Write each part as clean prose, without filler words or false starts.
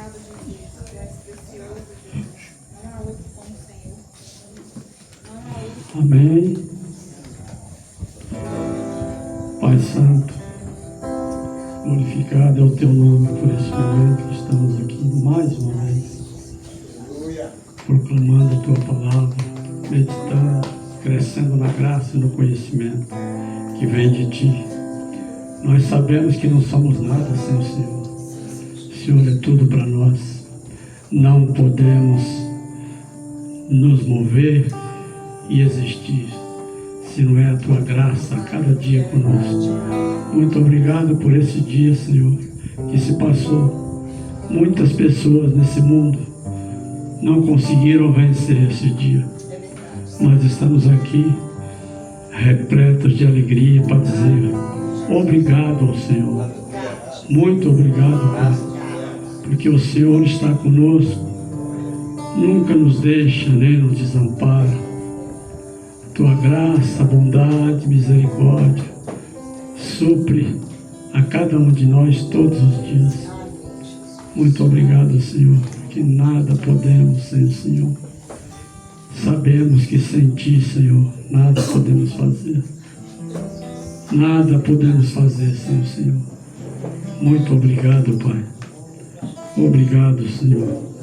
Obrigado, Jesus. Tu és precioso, Jesus. Não há outro como o Senhor. Não há outro. Amém. Pai Santo, glorificado é o Teu nome por este momento que estamos aqui mais uma vez, proclamando a Tua palavra, meditando, crescendo na graça e no conhecimento que vem de Ti. Nós sabemos que não somos nada sem o Senhor. O Senhor é tudo para nós. Não podemos nos mover e existir se não é a Tua graça a cada dia conosco. Muito obrigado por esse dia, Senhor, que se passou. Muitas pessoas nesse mundo não conseguiram vencer esse dia. Nós estamos aqui repletos de alegria para dizer obrigado ao Senhor. Muito obrigado, Pai, porque o Senhor está conosco, nunca nos deixa nem nos desampara. Tua graça, bondade, misericórdia supre a cada um de nós todos os dias. Muito obrigado, Senhor, porque nada podemos sem o Senhor. Sabemos que sem Ti, Senhor, nada podemos fazer. Nada podemos fazer sem o Senhor. Muito obrigado, Pai. Obrigado, Senhor.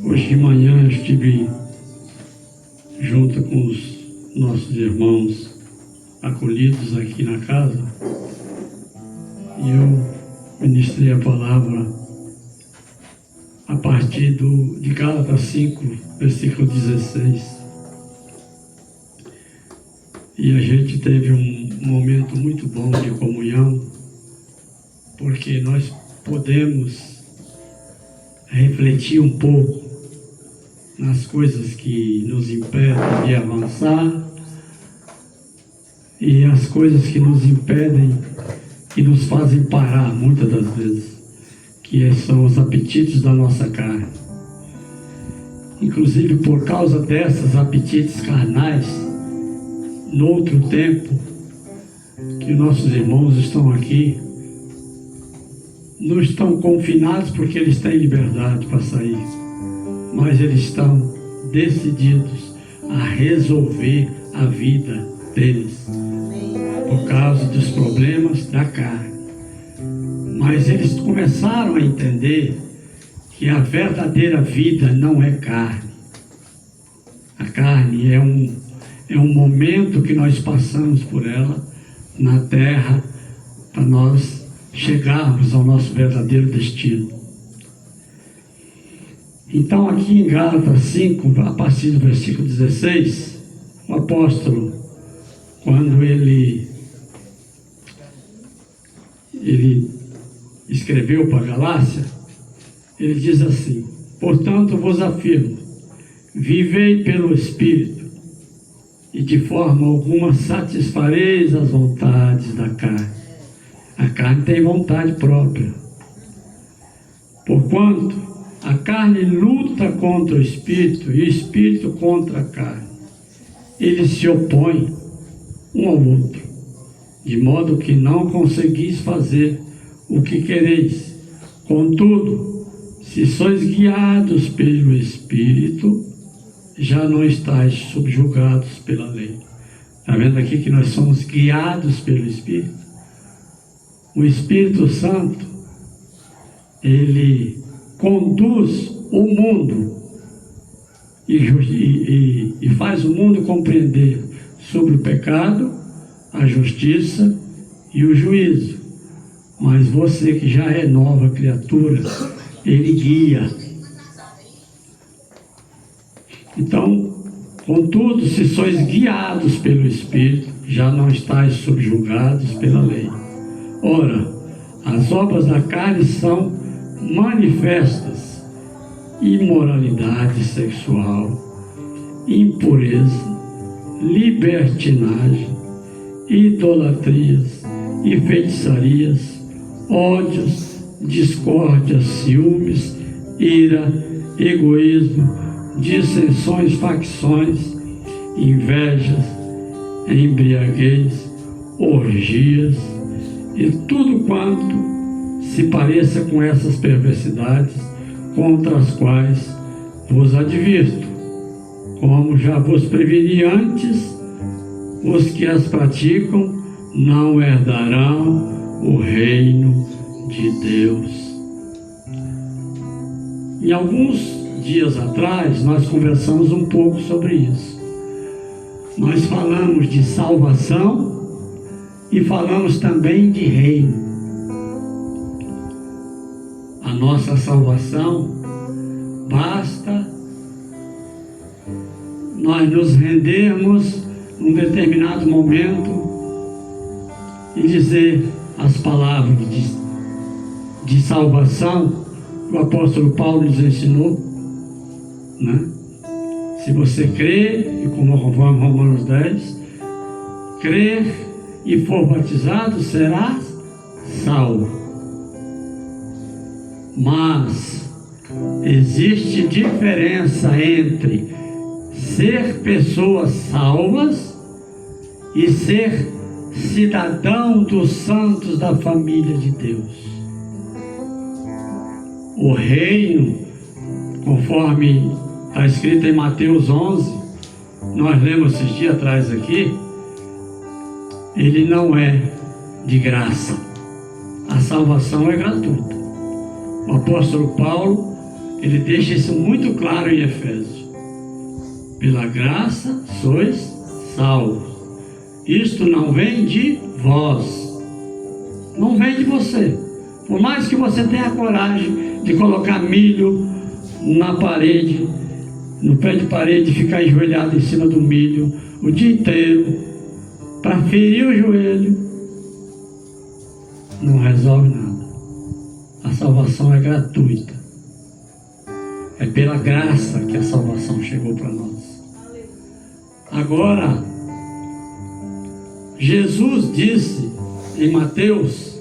Hoje de manhã eu estive junto com os nossos irmãos acolhidos aqui na casa e eu ministrei a palavra a partir de Gálatas 5, versículo 16. E a gente teve um momento muito bom de comunhão, porque nós podemos refletir um pouco nas coisas que nos impedem de avançar e as coisas que nos impedem, que nos fazem parar muitas das vezes, que são os apetites da nossa carne. Inclusive por causa desses apetites carnais, no outro tempo que nossos irmãos estão aqui, não estão confinados porque eles têm liberdade para sair, mas eles estão decididos a resolver a vida deles por causa dos problemas da carne. Mas eles começaram a entender que a verdadeira vida não é carne. A carne é um momento que nós passamos por ela na terra para nós chegarmos ao nosso verdadeiro destino. Então aqui em Gálatas 5, a partir do versículo 16, o apóstolo, quando ele escreveu para a Galácia, ele diz assim: portanto vos afirmo, vivei pelo Espírito, e de forma alguma satisfareis as vontades da carne. A carne tem vontade própria. Porquanto a carne luta contra o Espírito e o Espírito contra a carne. Eles se opõem um ao outro, de modo que não conseguis fazer o que quereis. Contudo, se sois guiados pelo Espírito, já não estáis subjugados pela lei. Está vendo aqui que nós somos guiados pelo Espírito? O Espírito Santo, ele conduz o mundo e faz o mundo compreender sobre o pecado, a justiça e o juízo. Mas você que já é nova criatura, ele guia. Então, contudo, se sois guiados pelo Espírito, já não estáis subjugados pela lei. Ora, as obras da carne são manifestas: imoralidade sexual, impureza, libertinagem, idolatrias e feitiçarias, ódios, discórdia, ciúmes, ira, egoísmo, dissensões, facções, invejas, embriaguez, orgias e tudo quanto se pareça com essas perversidades, contra as quais vos advirto, como já vos preveni antes, os que as praticam não herdarão o reino de Deus. Em alguns dias atrás, nós conversamos um pouco sobre isso. Nós falamos de salvação e falamos também de reino. A nossa salvação basta nós nos rendermos num determinado momento e dizer as palavras de salvação que o apóstolo Paulo nos ensinou, né? Se você crer, e como Romanos 10, crer e for batizado, serás salvo. Mas existe diferença entre ser pessoas salvas e ser cidadão dos santos da família de Deus. O reino, conforme está escrito em Mateus 11, nós lemos esses dias atrás aqui, ele não é de graça. A salvação é gratuita. O apóstolo Paulo, ele deixa isso muito claro em Efésios. Pela graça sois salvos. Isto não vem de vós. Não vem de você. Por mais que você tenha coragem de colocar milho na parede, no pé de parede, e ficar enjoelhado em cima do milho o dia inteiro, para ferir o joelho, não resolve nada. A salvação é gratuita. É pela graça que a salvação chegou para nós. Agora, Jesus disse em Mateus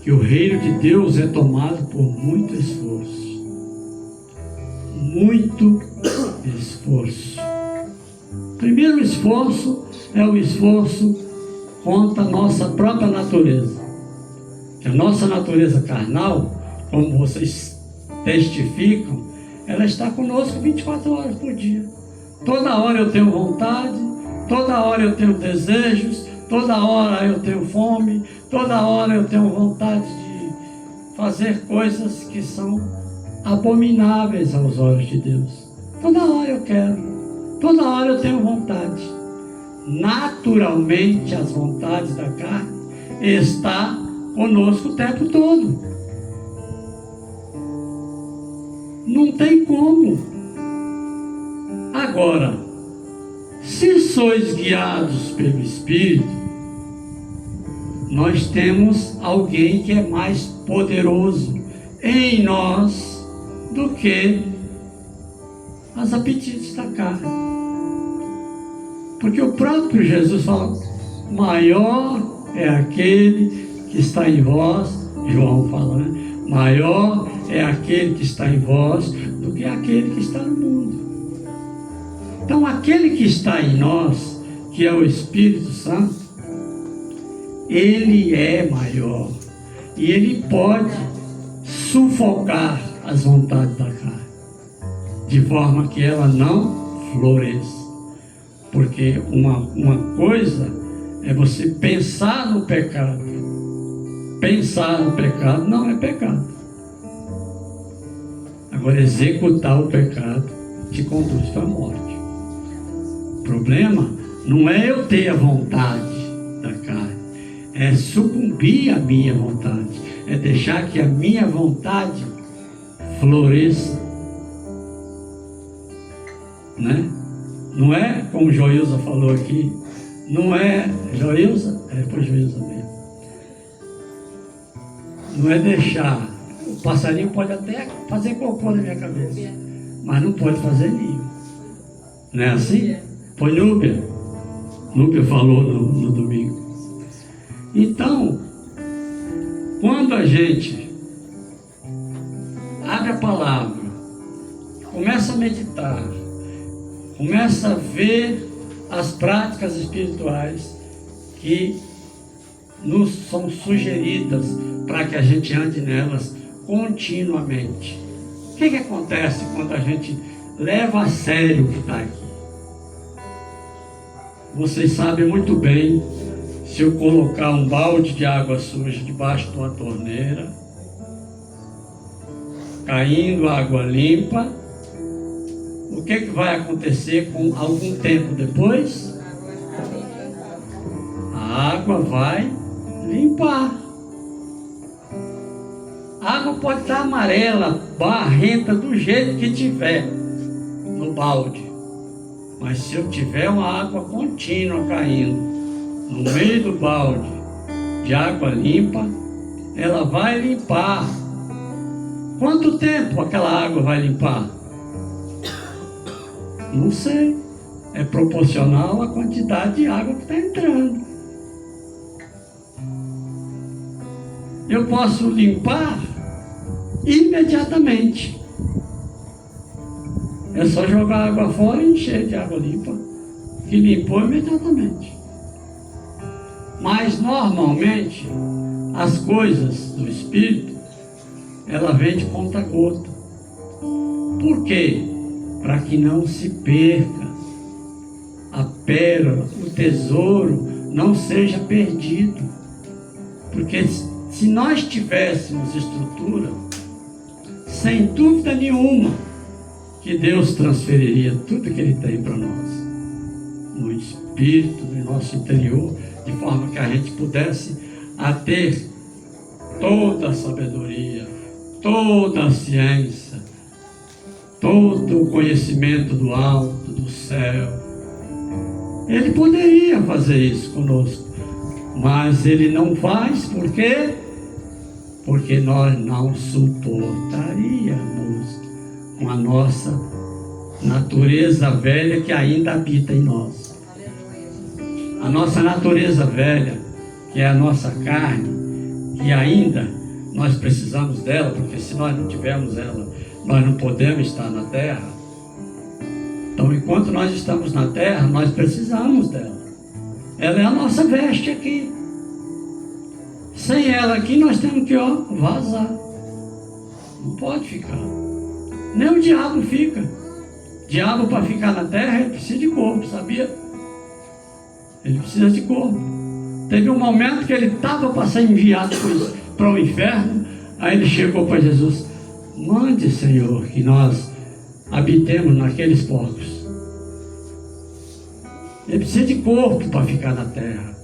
que o reino de Deus é tomado por muito esforço. Muito esforço. O primeiro esforço é o esforço contra a nossa própria natureza. Que a nossa natureza carnal, como vocês testificam, ela está conosco 24 horas por dia. Toda hora eu tenho vontade, toda hora eu tenho desejos, toda hora eu tenho fome, toda hora eu tenho vontade de fazer coisas que são abomináveis aos olhos de Deus. Toda hora eu quero, toda hora eu tenho vontade. Naturalmente, as vontades da carne estão conosco o tempo todo. Não tem como. Agora, se sois guiados pelo Espírito, nós temos alguém que é mais poderoso em nós do que os apetites da carne. Porque o próprio Jesus fala, maior é aquele que está em vós, João fala, né? Maior é aquele que está em vós do que aquele que está no mundo. Então aquele que está em nós, que é o Espírito Santo, ele é maior e ele pode sufocar as vontades da carne, de forma que ela não floresça. Porque uma coisa é você pensar no pecado. Pensar no pecado não é pecado. Agora, executar o pecado te conduz para a morte. O problema não é eu ter a vontade da carne, é sucumbir à minha vontade, é deixar que a minha vontade floresça, né? Não é como Joilza falou aqui, não é Joilza? Foi Joilza mesmo. Não é deixar, o passarinho pode até fazer cocô na minha cabeça, mas não pode fazer ninho. Não é assim? Foi Núbia. Núbia falou no domingo. Então, quando quando a gente abre a palavra, começa a meditar, começa a ver as práticas espirituais que nos são sugeridas para que a gente ande nelas continuamente. O que acontece quando a gente leva a sério o que está aqui? Vocês sabem muito bem, se eu colocar um balde de água suja debaixo de uma torneira, caindo água limpa, o que vai acontecer com algum tempo depois? A água vai limpar. A água pode estar amarela, barrenta, do jeito que tiver no balde. Mas se eu tiver uma água contínua caindo no meio do balde de água limpa, ela vai limpar. Quanto tempo aquela água vai limpar? Não sei. É proporcional à quantidade de água que está entrando. Eu posso limpar imediatamente. É só jogar água fora e encher de água limpa, que limpou imediatamente. Mas normalmente as coisas do Espírito, ela vem de conta-gota. Por quê? Para que não se perca a pérola, o tesouro não seja perdido. Porque se nós tivéssemos estrutura, sem dúvida nenhuma, que Deus transferiria tudo que Ele tem para nós, no Espírito, no nosso interior, de forma que a gente pudesse ter toda a sabedoria, toda a ciência, todo o conhecimento do alto, do céu. Ele poderia fazer isso conosco, mas Ele não faz. Por quê? Porque nós não suportaríamos com a nossa natureza velha que ainda habita em nós. A nossa natureza velha, que é a nossa carne, que ainda nós precisamos dela, porque se nós não tivermos ela, nós não podemos estar na terra. Então, enquanto nós estamos na terra, nós precisamos dela. Ela é a nossa veste aqui. Sem ela aqui, nós temos que vazar. Não pode ficar. Nem o diabo fica. O diabo, para ficar na terra, ele precisa de corpo, sabia? Ele precisa de corpo. Teve um momento que ele estava para ser enviado para o inferno. Aí ele chegou para Jesus: mande, Senhor, que nós habitemos naqueles porcos. Ele precisa de corpo para ficar na terra.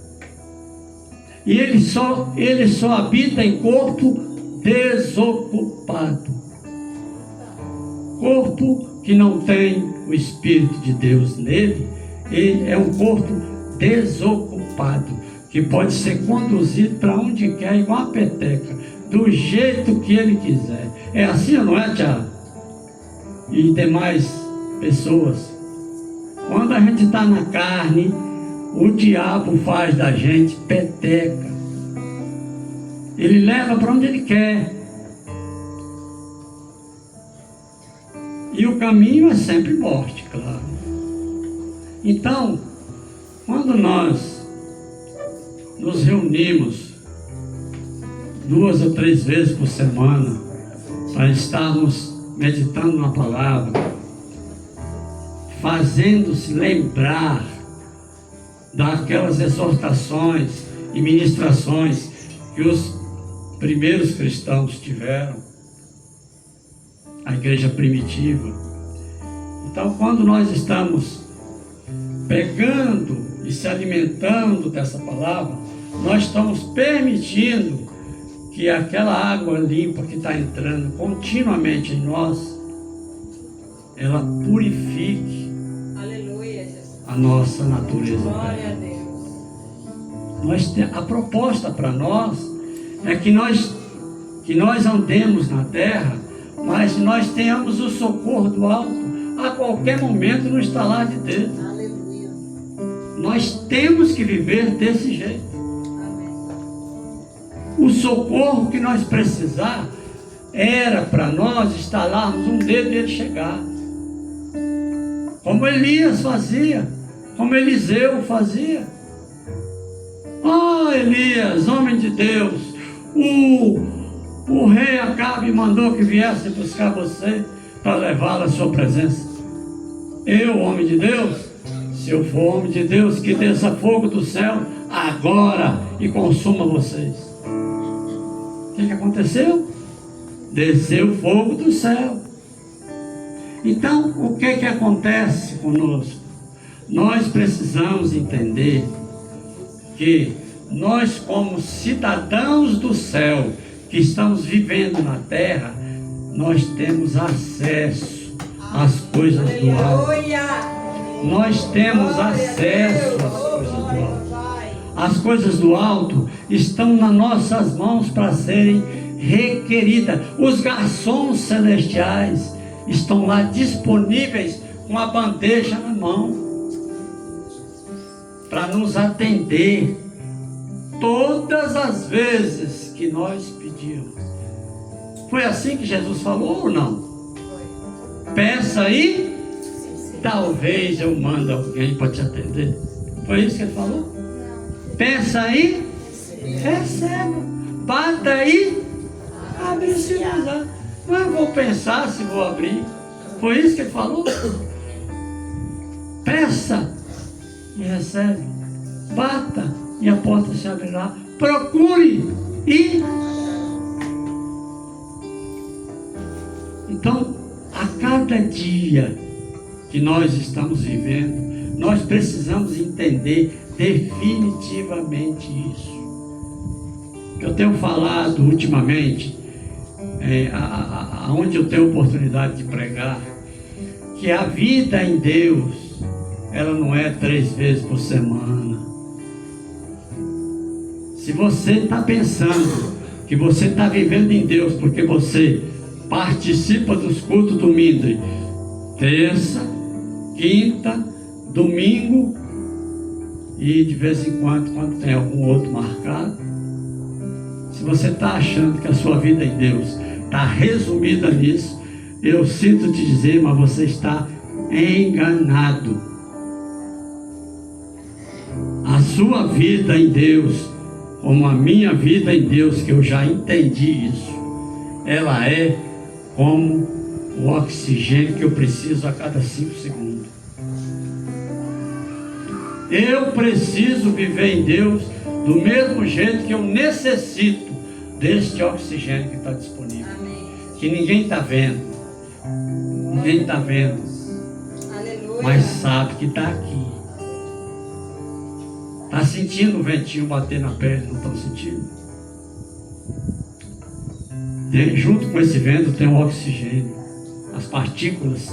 E ele só habita em corpo desocupado. Corpo que não tem o Espírito de Deus nele, ele é um corpo desocupado, que pode ser conduzido para onde quer, igual a peteca, do jeito que ele quiser. É assim ou não é, Tiago? E demais pessoas. Quando a gente está na carne, o diabo faz da gente peteca. Ele leva para onde ele quer. E o caminho é sempre morte, claro. Então, quando nós nos reunimos 2 ou 3 vezes por semana para estarmos meditando na palavra, fazendo-se lembrar daquelas exortações e ministrações que os primeiros cristãos tiveram, a igreja primitiva. Então, quando nós estamos pegando e se alimentando dessa palavra, nós estamos permitindo que aquela água limpa que está entrando continuamente em nós, ela purifique a nossa natureza. Glória a Deus. A proposta para nós é que nós andemos na terra, mas nós tenhamos o socorro do alto a qualquer momento no estalar de Deus. Aleluia. Nós temos que viver desse jeito. Amém. O socorro que nós precisar era para nós estalarmos um dedo e ele chegar. Como Elias fazia, como Eliseu fazia. Elias, homem de Deus, o rei Acabe mandou que viesse buscar você para levá-lo à sua presença. Eu, homem de Deus, se eu for homem de Deus, que desça fogo do céu agora e consuma vocês. O que aconteceu? Desceu fogo do céu. Então, o que acontece conosco? Nós precisamos entender que nós, como cidadãos do céu, que estamos vivendo na terra, nós temos acesso às coisas do alto. Nós temos acesso às coisas do alto. As coisas do alto estão nas nossas mãos para serem requeridas. Os garçons celestiais estão lá disponíveis com a bandeja na mão para nos atender todas as vezes que nós pedimos. Foi assim que Jesus falou ou não? Peça aí, talvez eu mande alguém para te atender. Foi isso que ele falou? Peça aí, receba. Bata aí, abre-se. Não, eu vou pensar se vou abrir. Foi isso que ele falou? Peça e recebe. Bata e a porta se abrirá. Procure e... Então, a cada dia que nós estamos vivendo, nós precisamos entender definitivamente isso. Eu tenho falado ultimamente, onde eu tenho oportunidade de pregar, que a vida em Deus, ela não é 3 vezes por semana. Se você está pensando que você está vivendo em Deus porque você participa dos cultos do Mindre, terça, quinta, domingo e de vez em quando tem algum outro marcado, se você está achando que a sua vida em Deus está resumida nisso, eu sinto te dizer, mas você está enganado. A sua vida em Deus, como a minha vida em Deus, que eu já entendi isso, ela é como o oxigênio que eu preciso a cada 5 segundos. Eu preciso viver em Deus do mesmo jeito que eu necessito deste oxigênio que está disponível. Amém. Que ninguém está vendo. Ninguém está vendo. Aleluia. Mas sabe que está aqui. Está sentindo o ventinho bater na pele, não estão sentindo? Junto com esse vento tem o oxigênio. As partículas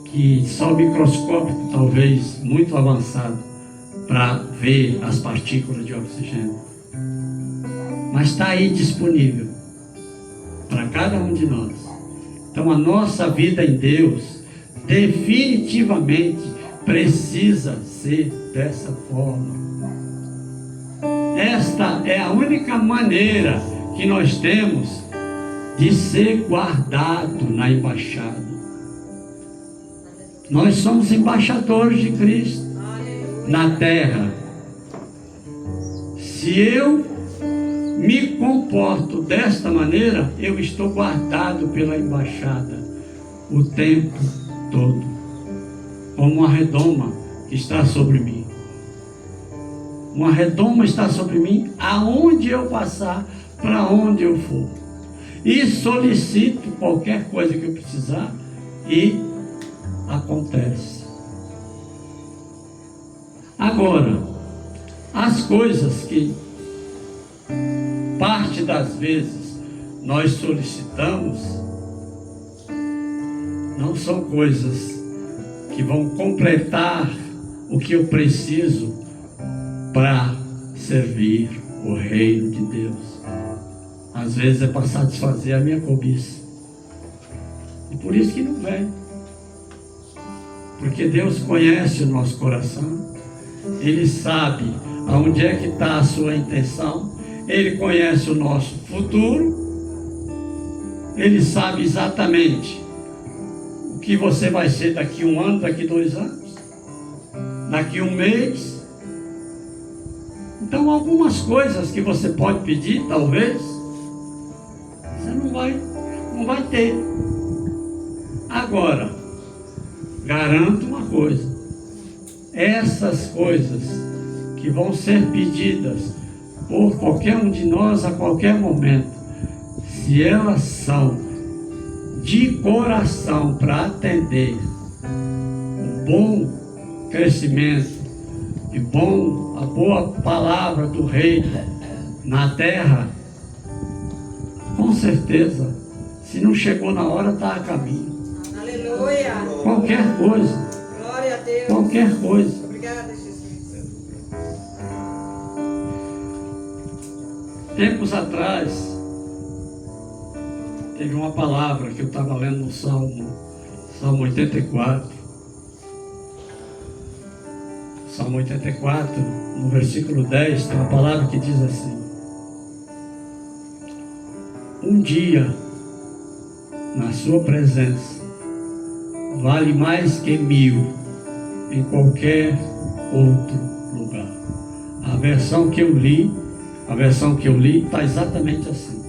que só o microscópio, talvez muito avançado, para ver as partículas de oxigênio. Mas está aí disponível para cada um de nós. Então a nossa vida em Deus definitivamente precisa ser dessa forma. Esta é a única maneira que nós temos de ser guardado na embaixada. Nós somos embaixadores de Cristo na terra. Se eu me comporto desta maneira, eu estou guardado pela embaixada o tempo todo, como uma redoma que está sobre mim. Uma redoma está sobre mim aonde eu passar, para onde eu for. E solicito qualquer coisa que eu precisar e acontece. Agora, as coisas que parte das vezes nós solicitamos não são coisas que vão completar o que eu preciso para servir o reino de Deus. Às vezes é para satisfazer a minha cobiça. E por isso que não vem. Porque Deus conhece o nosso coração. Ele sabe aonde é que está a sua intenção. Ele conhece o nosso futuro, Ele sabe exatamente o que você vai ser daqui 1 ano, daqui 2 anos, daqui 1 mês. Então, algumas coisas que você pode pedir, talvez, você não vai ter. Agora, garanto uma coisa: essas coisas que vão ser pedidas por qualquer um de nós a qualquer momento, se elas são de coração para atender um bom crescimento e a boa palavra do Rei na terra, com certeza, se não chegou na hora, está a caminho. Aleluia. Qualquer coisa. Glória a Deus. Qualquer coisa. Obrigada, Jesus. Tempos atrás, teve uma palavra que eu estava lendo no Salmo 84. Salmo 84, no versículo 10, tem uma palavra que diz assim: um dia na sua presença vale mais que 1000 em qualquer outro lugar. A versão que eu li está exatamente assim,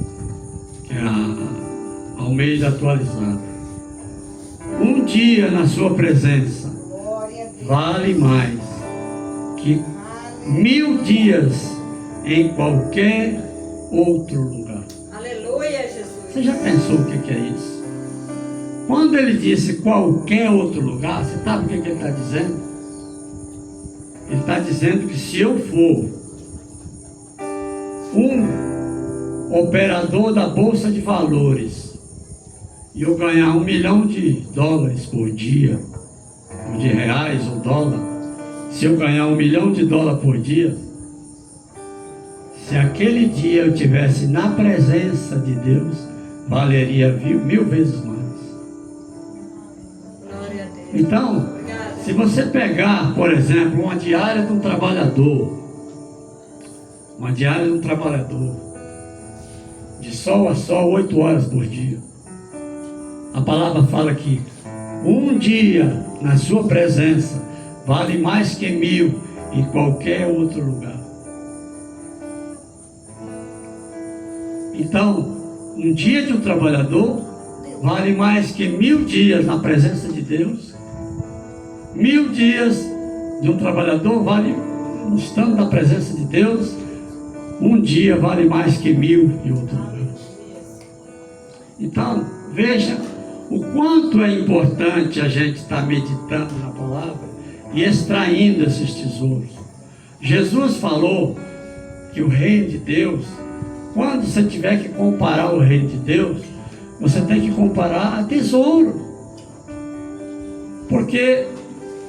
que é a Almeida atualizada. Um dia na sua presença vale mais que 1000 dias em qualquer outro lugar. Aleluia, Jesus. Você já pensou o que é isso? Quando ele disse qualquer outro lugar, você sabe o que ele está dizendo? Ele está dizendo que se eu for um operador da Bolsa de Valores e eu ganhar $1 milhão por dia, ou de reais ou dólar, se eu ganhar $1 milhão por dia, se aquele dia eu tivesse na presença de Deus, valeria 1000 vezes mais. Glória a Deus. Então, Obrigada. se você pegar, por exemplo, uma diária de um trabalhador, de sol a sol, 8 horas por dia, a palavra fala que um dia na sua presença vale mais que 1000 em qualquer outro lugar. Então, um dia de um trabalhador vale mais que 1000 dias na presença de Deus. 1000 dias de um trabalhador vale, estando na presença de Deus, um dia vale mais que 1000 em outro lugar. Então, veja o quanto é importante a gente estar meditando na palavra e extraindo esses tesouros. Jesus falou que o reino de Deus, quando você tiver que comparar o reino de Deus, você tem que comparar a tesouro. Porque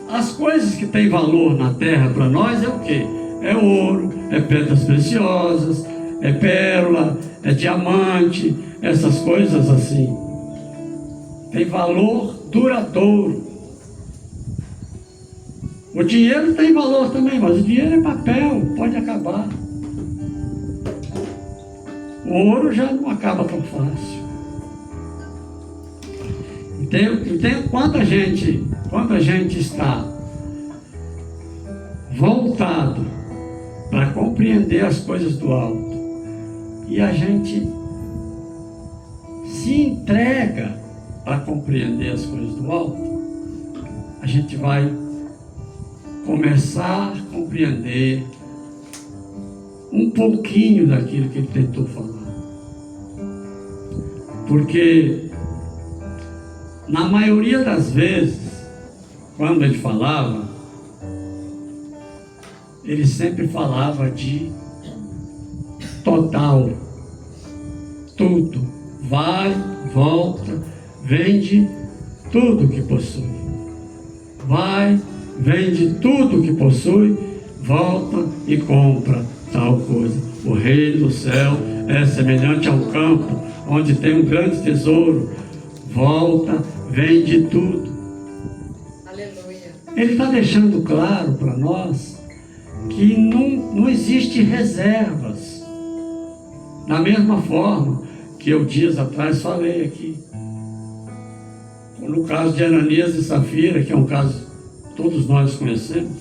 as coisas que têm valor na terra para nós é o quê? É ouro, é pedras preciosas, é pérola, é diamante, essas coisas assim. Tem valor duradouro. O dinheiro tem valor também, mas o dinheiro é papel, pode acabar. O ouro já não acaba tão fácil. Então, quando a gente está voltado para compreender as coisas do alto e a gente se entrega para compreender as coisas do alto, a gente vai começar a compreender um pouquinho daquilo que ele tentou falar. Porque na maioria das vezes, quando ele falava, ele sempre falava de total, tudo, vai, volta, vende tudo que possui, vai, vende tudo que possui, volta e compra tal coisa. O reino do céu é semelhante ao campo onde tem um grande tesouro. Volta, vende tudo. Aleluia. Ele está deixando claro para nós que não existe reservas Da mesma forma que eu dias atrás falei aqui, no caso de Ananias e Safira, que é um caso que todos nós conhecemos,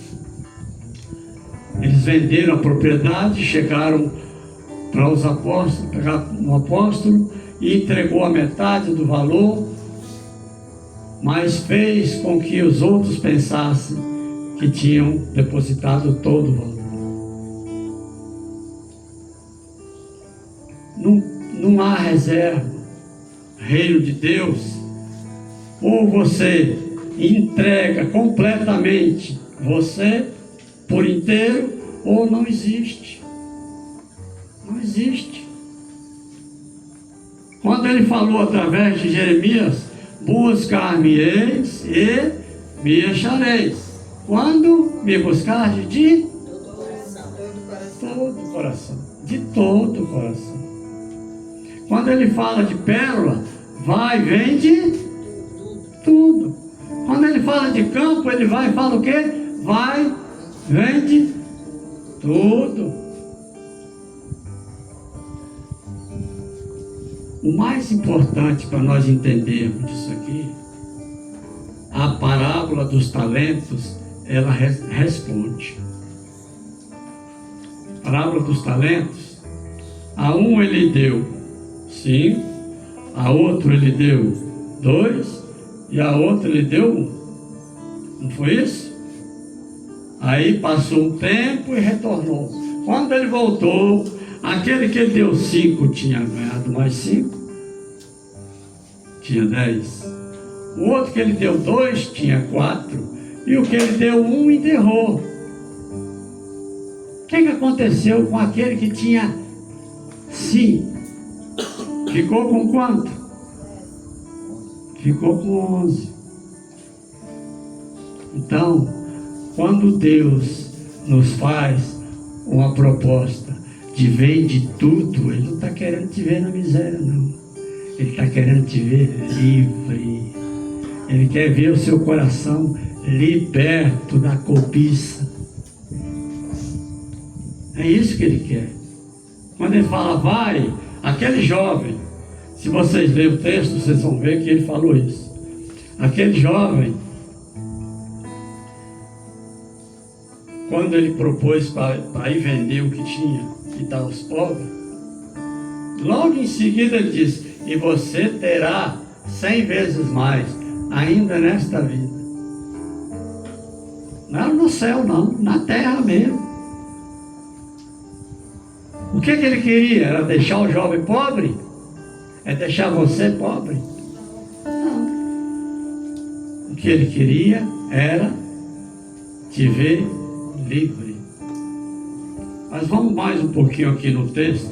eles venderam a propriedade, chegaram para os apóstolos, pegaram um apóstolo e entregou a metade do valor, mas fez com que os outros pensassem que tinham depositado todo o valor. Não há reserva. Reino de Deus, ou você entrega completamente você por inteiro, ou não existe. Não existe. Quando ele falou através de Jeremias, buscar-me-eis e me achareis. Quando me buscardes de todo o coração. De todo o coração. Quando ele fala de pérola, vai, vende tudo. Quando ele fala de campo, ele vai e fala o quê? Vai, vende tudo. O mais importante para nós entendermos disso aqui, a parábola dos talentos, ela responde. A parábola dos talentos, a um ele deu 5, a outro ele deu 2 e a outra ele deu 1. Não foi isso? Aí passou um tempo e retornou. Quando ele voltou, aquele que ele deu 5 tinha ganhado mais 5, tinha 10. O outro que ele deu 2 tinha 4. E o que ele deu 1 enterrou. O que aconteceu com aquele que tinha 5? Ficou com quanto? Ficou com 11. Então, quando Deus nos faz uma proposta de vende tudo, Ele não está querendo te ver na miséria, não. Ele está querendo te ver livre. Ele quer ver o seu coração liberto da cobiça. É isso que Ele quer. Quando Ele fala, vai, aquele jovem, se vocês lerem o texto, vocês vão ver que Ele falou isso. Aquele jovem, quando ele propôs para ir vender o que tinha e dar aos pobres, logo em seguida ele disse, e você terá 100 vezes mais, ainda nesta vida. Não era no céu não, na terra mesmo. O que ele queria? Era deixar o jovem pobre? É deixar você pobre? Não. O que ele queria era te ver livre. Mas vamos mais um pouquinho aqui no texto.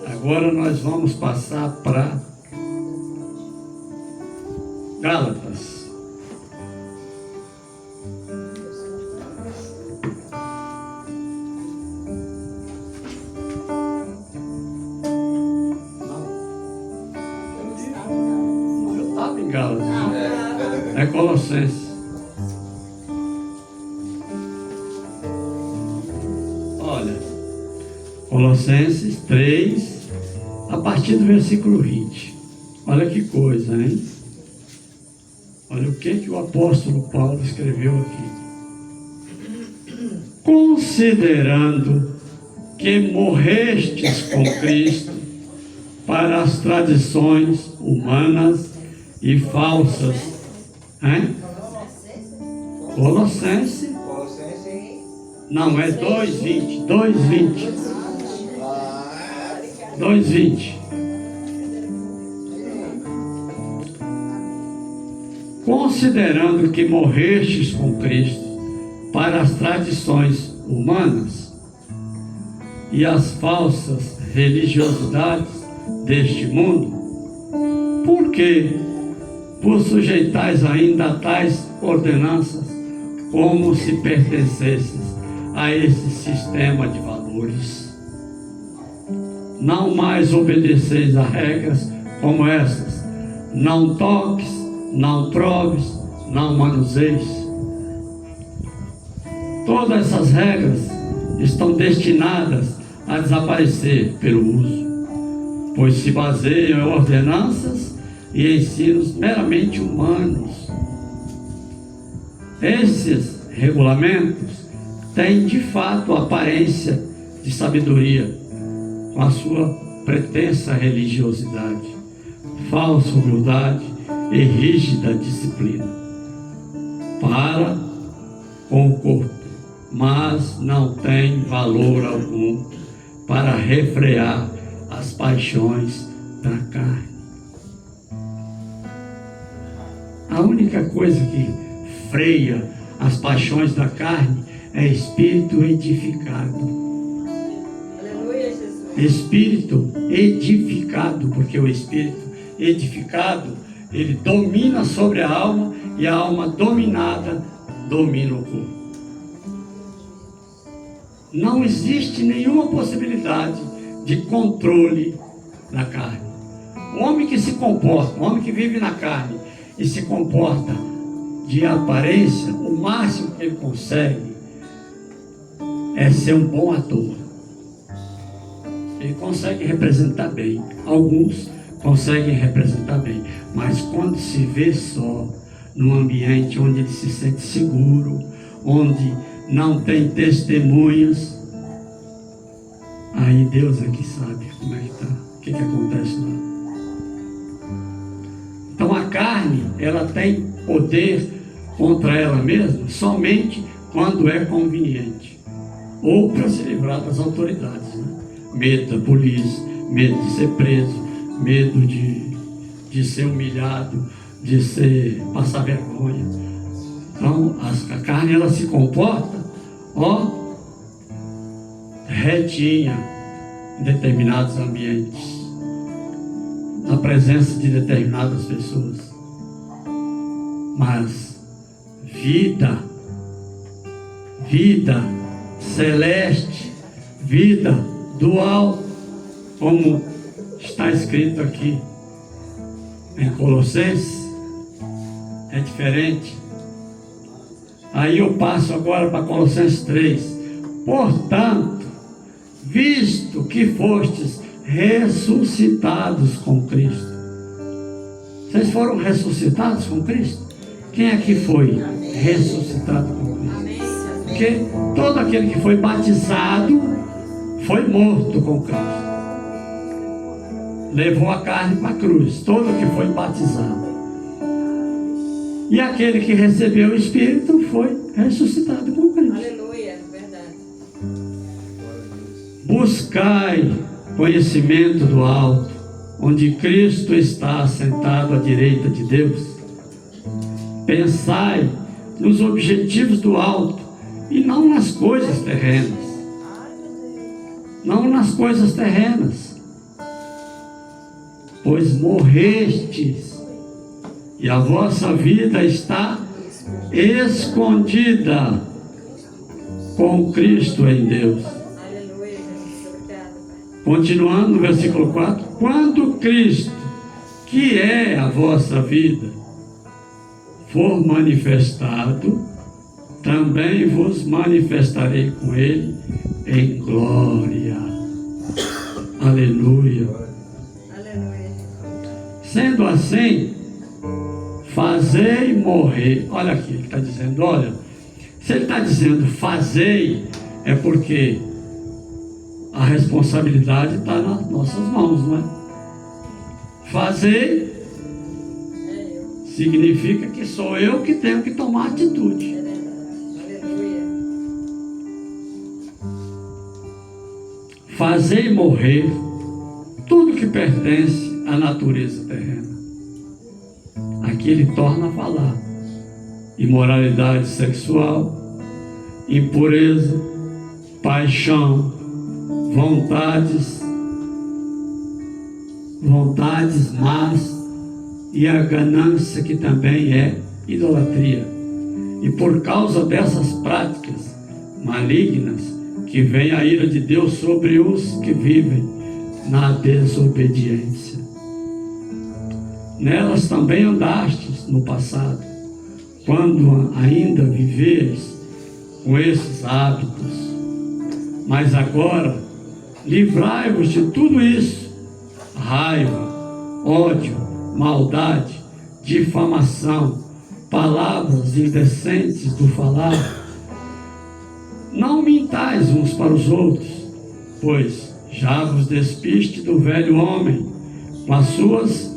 Agora nós vamos passar para Gálatas. Eu estava em Gálatas. É Colossenses. Olha, Colossenses 3, a partir do versículo 20. Olha que coisa, hein? Olha o que o apóstolo Paulo escreveu aqui. Considerando que morrestes com Cristo para as tradições humanas e falsas. Hein? Colossenses. Não, é 2:20. 2:20. 2:20. Considerando que morrestes com Cristo para as tradições humanas e as falsas religiosidades deste mundo, por que vos sujeitais ainda a tais ordenanças como se pertencesses a esse sistema de valores? Não mais obedeceis a regras como essas: não toques, não proves, não manuseis. Todas essas regras estão destinadas a desaparecer pelo uso, pois se baseiam em ordenanças e ensinos meramente humanos. Esses regulamentos têm de fato a aparência de sabedoria, com a sua pretensa religiosidade, falsa humildade e rígida disciplina para com o corpo, mas não tem valor algum para refrear as paixões da carne. A única coisa que freia as paixões da carne é espírito edificado. Aleluia, Jesus. Espírito edificado, porque o espírito edificado, ele domina sobre a alma, e a alma dominada domina o corpo. Não existe nenhuma possibilidade de controle na carne. O homem que se comporta, o homem que vive na carne e se comporta de aparência, o máximo que ele consegue é ser um bom ator. Ele consegue representar bem. Alguns conseguem representar bem, mas quando se vê só num ambiente onde ele se sente seguro, onde não tem testemunhas, aí Deus é que sabe como é que está, o que acontece lá. Então a carne, ela tem poder contra ela mesma somente quando é conveniente, ou para se livrar das autoridades, né? Medo da polícia, medo de ser preso, medo de ser humilhado, de passar vergonha. Então a carne, ela se comporta retinha em determinados ambientes, na presença de determinadas pessoas. Mas vida celeste, vida do alto, como está escrito aqui em Colossenses, é diferente. Aí eu passo agora para Colossenses 3. Portanto, visto que fostes ressuscitados com Cristo. Vocês foram ressuscitados com Cristo? Quem é que foi ressuscitado com Cristo? Porque todo aquele que foi batizado foi morto com Cristo. Levou a carne para a cruz, todo que foi batizado. E aquele que recebeu o Espírito foi ressuscitado com Cristo. Aleluia, verdade. Buscai conhecimento do alto, onde Cristo está assentado à direita de Deus. Pensai nos objetivos do alto e não nas coisas terrenas. Não nas coisas terrenas. Pois morrestes e a vossa vida está escondida com Cristo em Deus. Aleluia, Jesus. Obrigado, Pai. Continuando no versículo 4. Quando Cristo, que é a vossa vida, for manifestado, também vos manifestarei com Ele em glória. Aleluia. Aleluia. Sendo assim, fazei morrer. Olha aqui, ele está dizendo, olha, se ele está dizendo fazei, é porque a responsabilidade está nas nossas mãos, não é? Fazei significa que sou eu que tenho que tomar atitude. Aleluia. Fazei morrer tudo que pertence à natureza terrena. Aqui ele torna a falar: imoralidade sexual, impureza, paixão, vontades más e a ganância, que também é idolatria. E por causa dessas práticas malignas que vem a ira de Deus sobre os que vivem na desobediência. Nelas também andastes no passado, quando ainda viveis com esses hábitos. Mas agora livrai-vos de tudo isso: raiva, ódio, maldade, difamação, palavras indecentes do falar. Não mintais uns para os outros, pois já vos despiste do velho homem com as suas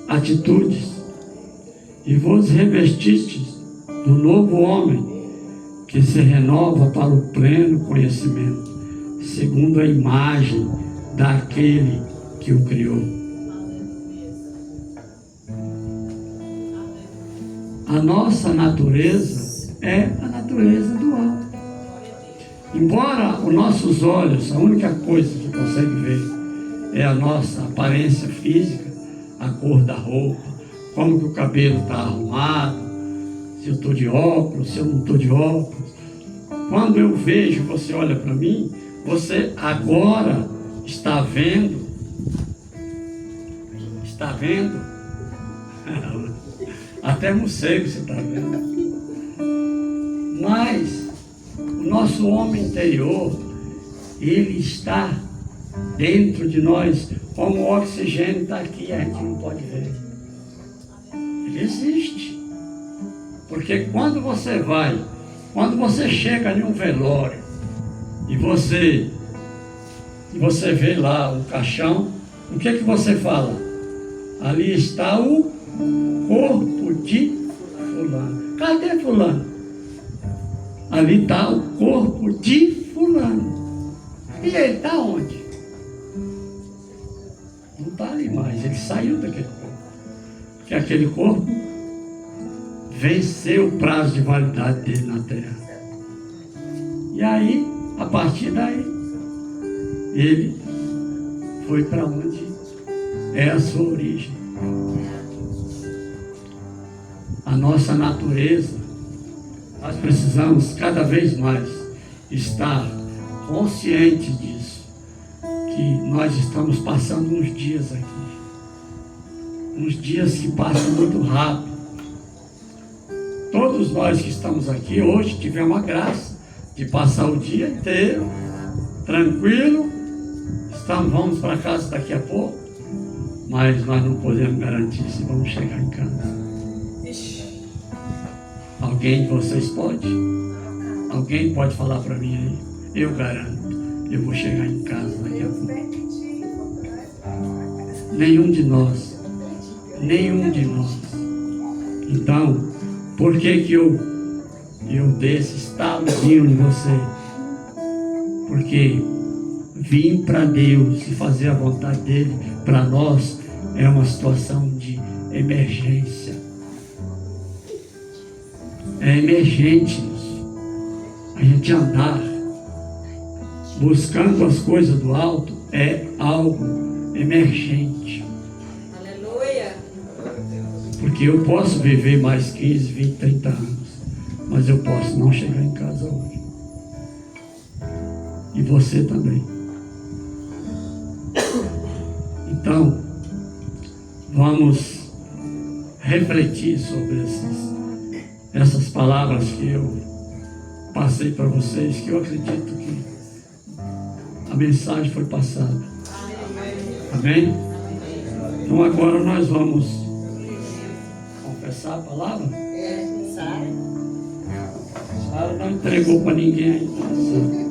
atitudes e vos revestistes do novo homem que se renova para o pleno conhecimento, segundo a imagem daquele que o criou. A nossa natureza é a natureza do alto. Embora os nossos olhos, a única coisa que conseguem ver é a nossa aparência física, a cor da roupa, como que o cabelo está arrumado, se eu estou de óculos, se eu não estou de óculos. Quando eu vejo, você olha para mim, você agora está vendo, até morcego você está vendo. Mas o nosso homem interior, ele está dentro de nós, como o oxigênio está aqui, a gente não pode ver. Ele existe. Porque quando você chega em um velório e você vê lá o caixão, o que você fala? Ali está o corpo de fulano. Cadê fulano? Ali está o corpo de fulano. E ele está onde? Não está ali mais, ele saiu daquele corpo. Porque aquele corpo venceu o prazo de validade dele na terra. E aí, a partir daí, ele foi para onde é a sua origem. A nossa natureza, nós precisamos cada vez mais estar conscientes disso, que nós estamos passando uns dias aqui, uns dias que passam muito rápido. Todos nós que estamos aqui hoje tivemos a graça de passar o dia inteiro tranquilo, vamos para casa daqui a pouco, mas nós não podemos garantir se vamos chegar em casa. Alguém de vocês pode? Alguém pode falar para mim aí? Eu garanto, eu vou chegar em casa daqui a pouco. Nenhum de nós. Então, por que eu dei esse estalozinho em você? Porque vir para Deus e fazer a vontade dele, para nós, é uma situação de emergência. É emergente isso. A gente andar buscando as coisas do alto é algo emergente. Aleluia. Porque eu posso viver mais 15, 20, 30 anos, mas eu posso não chegar em casa hoje. E você também. Então, vamos refletir sobre essas palavras que eu passei para vocês, que eu acredito que a mensagem foi passada. Amém? Então agora nós vamos confessar a palavra. Sara não entregou para ninguém ainda.